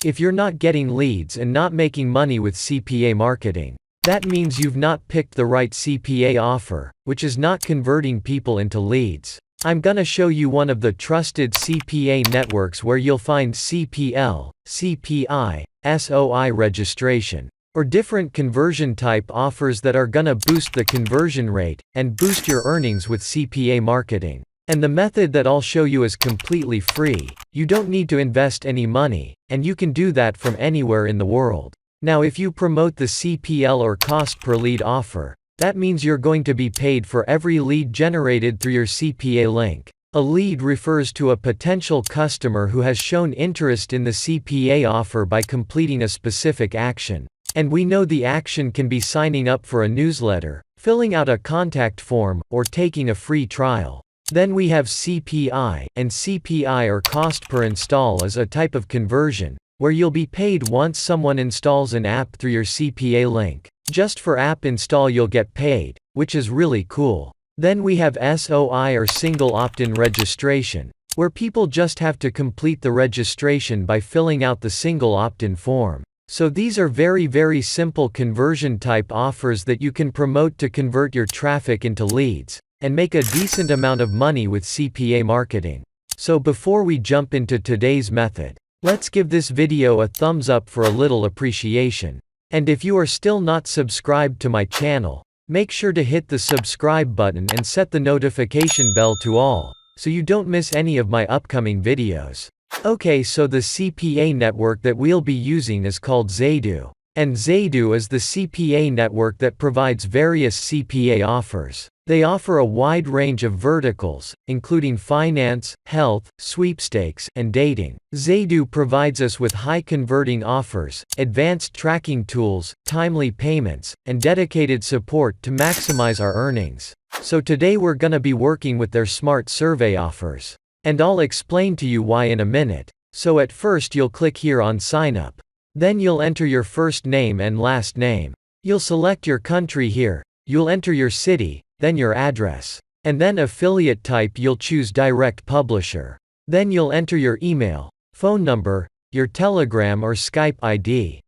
If you're not getting leads and not making money with CPA marketing, that means you've not picked the right CPA offer, which is not converting people into leads. I'm gonna show you one of the trusted CPA networks where you'll find CPL, CPI, SOI registration, or different conversion type offers that are gonna boost the conversion rate and boost your earnings with CPA marketing. And the method that I'll show you is completely free. You don't need to invest any money, and you can do that from anywhere in the world. Now, if you promote the CPL or cost per lead offer, that means you're going to be paid for every lead generated through your CPA link. A lead refers to a potential customer who has shown interest in the CPA offer by completing a specific action. And we know the action can be signing up for a newsletter, filling out a contact form, or taking a free trial. Then we have CPI, and CPI or cost per install is a type of conversion, where you'll be paid once someone installs an app through your CPA link. Just for app install you'll get paid, which is really cool. Then we have SOI or single opt-in registration, where people just have to complete the registration by filling out the single opt-in form. So these are very simple conversion type offers that you can promote to convert your traffic into leads, and make a decent amount of money with CPA marketing. So before we jump into today's method, let's give this video a thumbs up for a little appreciation. And if you are still not subscribed to my channel, make sure to hit the subscribe button and set the notification bell to all, so you don't miss any of my upcoming videos. Okay, so the CPA network that we'll be using is called Zeydoo. And Zeydoo is the CPA network that provides various CPA offers. They offer a wide range of verticals, including finance, health, sweepstakes, and dating. Zeydoo provides us with high-converting offers, advanced tracking tools, timely payments, and dedicated support to maximize our earnings. So today we're gonna be working with their smart survey offers. And I'll explain to you why in a minute. So at first you'll click here on Sign Up. Then you'll enter your first name and last name. You'll select your country here. You'll enter your city, then your address. And then affiliate type you'll choose direct publisher. Then you'll enter your email, phone number, your Telegram or Skype ID.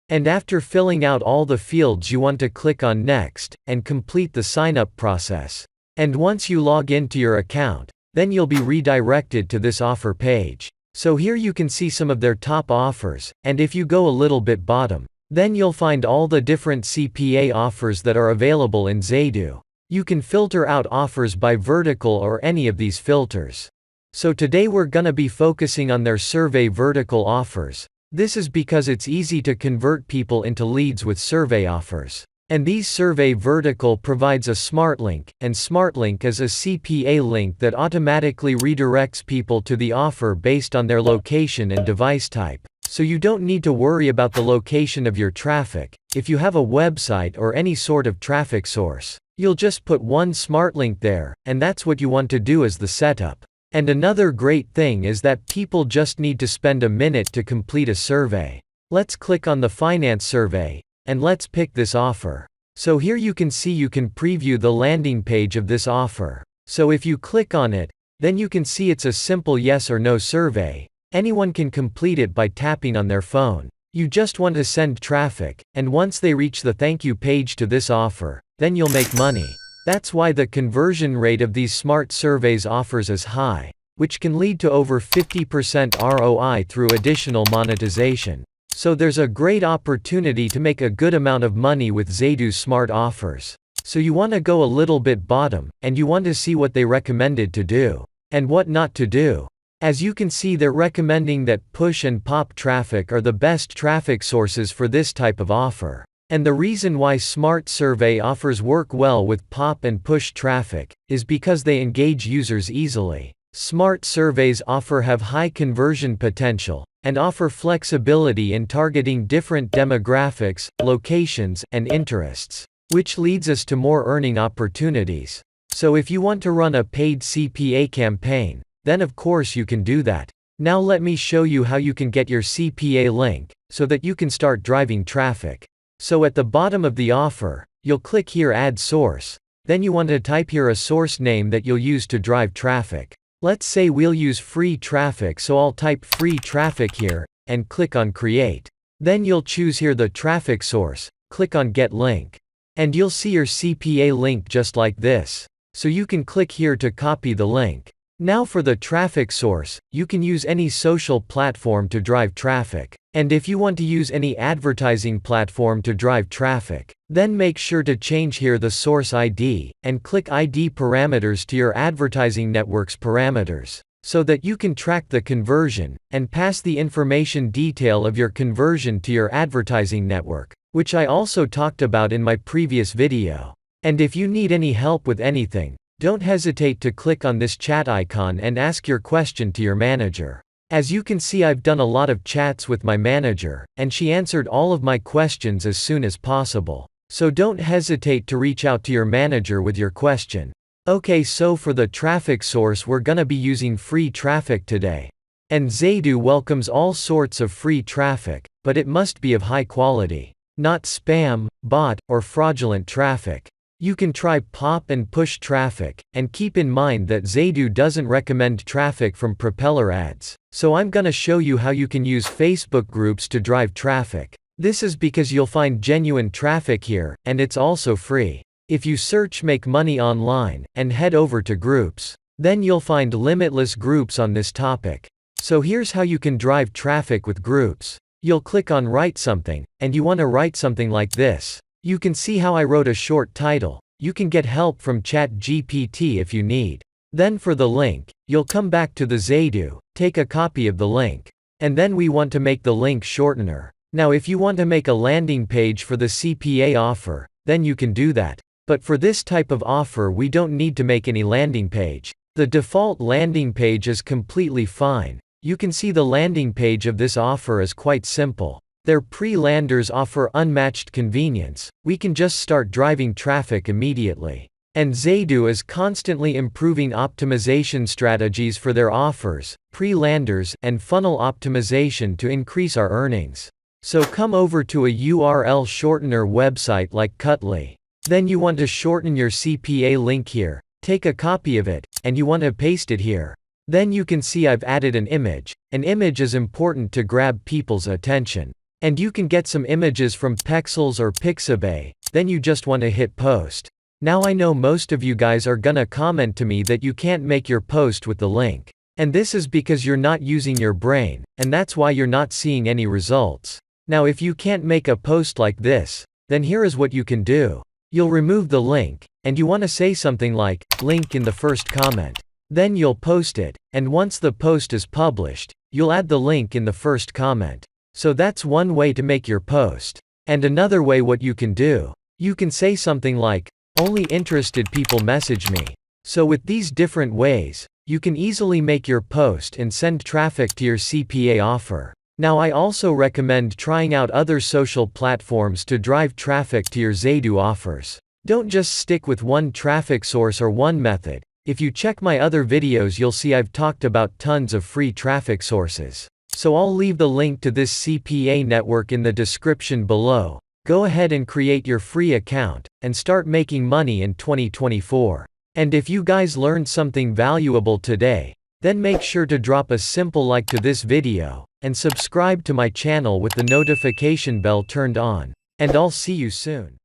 And after filling out all the fields you want to click on Next, and complete the sign-up process. And once you log into your account, then you'll be redirected to this offer page. So here you can see some of their top offers, and if you go a little bit bottom, then you'll find all the different CPA offers that are available in Zeydoo. You can filter out offers by vertical or any of these filters. So today we're gonna be focusing on their survey vertical offers. This is because it's easy to convert people into leads with survey offers. And these survey vertical provides a smart link, and smart link is a CPA link that automatically redirects people to the offer based on their location and device type. So you don't need to worry about the location of your traffic. If you have a website or any sort of traffic source, you'll just put one smart link there, and that's what you want to do as the setup. And another great thing is that people just need to spend a minute to complete a survey. Let's click on the finance survey, and let's pick this offer. So here you can see you can preview the landing page of this offer. So if you click on it, then you can see it's a simple yes or no survey. Anyone can complete it by tapping on their phone. You just want to send traffic, and once they reach the thank you page to this offer, then you'll make money. That's why the conversion rate of these smart surveys offers is high, which can lead to over 50% ROI through additional monetization. So there's a great opportunity to make a good amount of money with Zeydoo smart offers. So you want to go a little bit bottom, and you want to see what they recommended to do, and what not to do. As you can see, they're recommending that push and pop traffic are the best traffic sources for this type of offer. And the reason why smart survey offers work well with pop and push traffic is because they engage users easily. Smart surveys have high conversion potential, and offer flexibility in targeting different demographics, locations, and interests, which leads us to more earning opportunities. So if you want to run a paid CPA campaign, then of course you can do that. Now let me show you how you can get your CPA link, so that you can start driving traffic. So at the bottom of the offer, you'll click here Add Source. Then you want to type here a source name that you'll use to drive traffic. Let's say we'll use free traffic, so I'll type free traffic here, and click on Create. Then you'll choose here the traffic source, click on Get Link. And you'll see your CPA link just like this. So you can click here to copy the link. Now for the traffic source, you can use any social platform to drive traffic. And if you want to use any advertising platform to drive traffic, then make sure to change here the source ID, and click ID parameters to your advertising network's parameters, so that you can track the conversion, and pass the information detail of your conversion to your advertising network, which I also talked about in my previous video. And if you need any help with anything, don't hesitate to click on this chat icon and ask your question to your manager. As you can see, I've done a lot of chats with my manager, and she answered all of my questions as soon as possible. So don't hesitate to reach out to your manager with your question. Okay, so for the traffic source, we're gonna be using free traffic today. And Zeydoo welcomes all sorts of free traffic, but it must be of high quality, not spam, bot, or fraudulent traffic. You can try pop and push traffic, and keep in mind that Zeydoo doesn't recommend traffic from propeller ads. So I'm gonna show you how you can use Facebook groups to drive traffic. This is because you'll find genuine traffic here, and it's also free. If you search Make Money Online, and head over to groups, then you'll find limitless groups on this topic. So here's how you can drive traffic with groups. You'll click on Write Something, and you want to write something like this. You can see how I wrote a short title. You can get help from ChatGPT if you need. Then for the link, you'll come back to the Zeydoo, take a copy of the link. And then we want to make the link shortener. Now if you want to make a landing page for the CPA offer, then you can do that. But for this type of offer, we don't need to make any landing page. The default landing page is completely fine. You can see the landing page of this offer is quite simple. Their pre-landers offer unmatched convenience. We can just start driving traffic immediately. And Zeydoo is constantly improving optimization strategies for their offers, pre-landers, and funnel optimization to increase our earnings. So come over to a URL shortener website like Cutly. Then you want to shorten your CPA link here. Take a copy of it, and you want to paste it here. Then you can see I've added an image. An image is important to grab people's attention. And you can get some images from Pexels or Pixabay. Then you just want to hit post. Now I know most of you guys are gonna comment to me that you can't make your post with the link. And this is because you're not using your brain, and that's why you're not seeing any results. Now if you can't make a post like this, then here is what you can do. You'll remove the link, and you want to say something like, link in the first comment. Then you'll post it, and once the post is published, you'll add the link in the first comment. So that's one way to make your post. And another way what you can do, you can say something like, only interested people message me. So with these different ways, you can easily make your post and send traffic to your CPA offer. Now I also recommend trying out other social platforms to drive traffic to your Zeydoo offers. Don't just stick with one traffic source or one method. If you check my other videos, you'll see I've talked about tons of free traffic sources. So I'll leave the link to this CPA network in the description below. Go ahead and create your free account, and start making money in 2024. And if you guys learned something valuable today, then make sure to drop a simple like to this video, and subscribe to my channel with the notification bell turned on. And I'll see you soon.